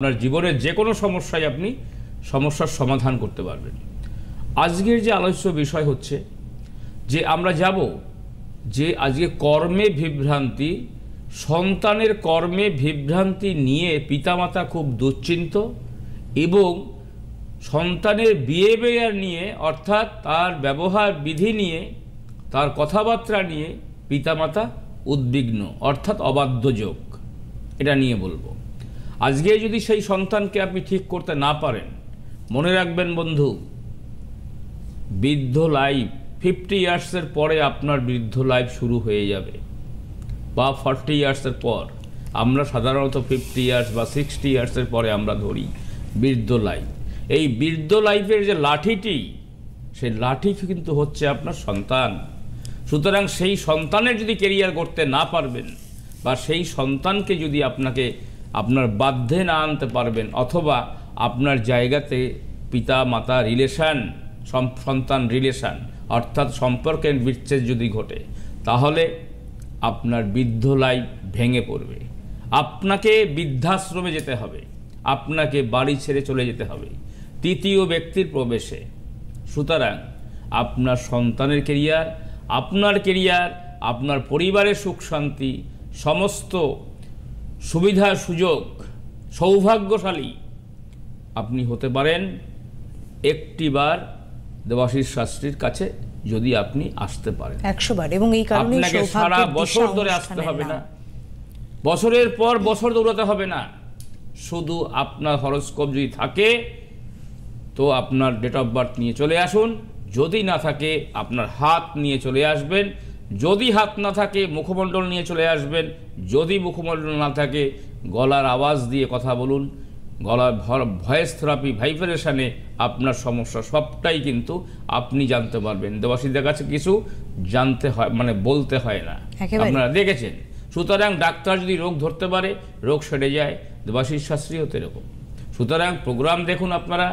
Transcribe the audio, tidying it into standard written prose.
আপনার জীবনের যে কোনো সমস্যায় আপনি সমস্যার সমাধান করতে পারবেন। আজকের যে আলোচ্য বিষয় হচ্ছে যে আমরা যাব যে আজকে কর্মে বিভ্রান্তি, সন্তানের কর্মে বিভ্রান্তি নিয়ে পিতামাতা খুব দুশ্চিন্ত এবং সন্তানের বিহেভিয়ার নিয়ে অর্থাৎ তার ব্যবহার বিধি নিয়ে, তার কথাবার্তা নিয়ে পিতামাতা উদ্বিগ্ন অর্থাৎ অবাধ্যযোগ। এটা নিয়ে বলবো। আজকে যদি সেই সন্তানকে আপনি ঠিক করতে না পারেন, মনে রাখবেন বন্ধু, বৃদ্ধ লাইফ 50 ইয়ার্সের পরে আপনার বৃদ্ধ লাইফ শুরু হয়ে যাবে, বা 40 ইয়ার্সের পর। আমরা সাধারণত 50 ইয়ার্স বা 60 ইয়ার্সের পরে আমরা ধরি বৃদ্ধ লাইফ। এই বৃদ্ধ লাইফের যে লাঠিটি, সেই লাঠি কিন্তু হচ্ছে আপনার সন্তান। সুতরাং সেই সন্তানের যদি কেরিয়ার করতে না পারবেন, বা সেই সন্তানকে যদি আপনার বাধ্যে না আনতে পারবেন, অথবা আপনার জায়গাতে পিতা মাতা রিলেশান, সন্তান রিলেশান অর্থাৎ সম্পর্কের বিচ্ছেদ যদি ঘটে, তাহলে আপনার বৃদ্ধ লাইফ ভেঙে পড়বে। আপনাকে বৃদ্ধাশ্রমে যেতে হবে, আপনাকে বাড়ি ছেড়ে চলে যেতে হবে তৃতীয় ব্যক্তির প্রবেশে। সুতরাং আপনার সন্তানের কেরিয়ার, আপনার পরিবারের সুখ শান্তি, সমস্ত সুবিধা সুযোগ, সৌভাগ্যশালী আপনি হতে পারেন একটিবার দেবাশিস শাস্ত্রীর কাছে যদি আপনি আসতে পারেন। 100 বার। এবং এই কারণে আপনাকে সারা বছর ধরে আসতে হবে না, বছরের পর বছর দৌড়াতে হবে না। শুধু আপনার হরোস্কোপ যদি থাকে তো আপনার ডেট অফ বার্থ নিয়ে চলে আসুন, যদি না থাকে আপনার হাত নিয়ে চলে আসবেন, যদি হাত না থাকে মুখমণ্ডল নিয়ে চলে আসবেন, যদি মুখমণ্ডল না থাকে গলার আওয়াজ দিয়ে কথা বলুন। গলার ভয়েস থেরাপি, ভাইব্রেশনে আপনার সমস্যা সবটাই কিন্তু আপনি জানতে পারবেন। দেবাশিসদের কাছে কিছু জানতে হয়, মানে বলতে হয় না, আপনারা দেখেছেন। সুতরাং ডাক্তার যদি রোগ ধরতে পারে, রোগ সেরে যায়। দেবাশিস শাস্ত্রী হতে এরকম। সুতরাং প্রোগ্রাম দেখুন আপনারা।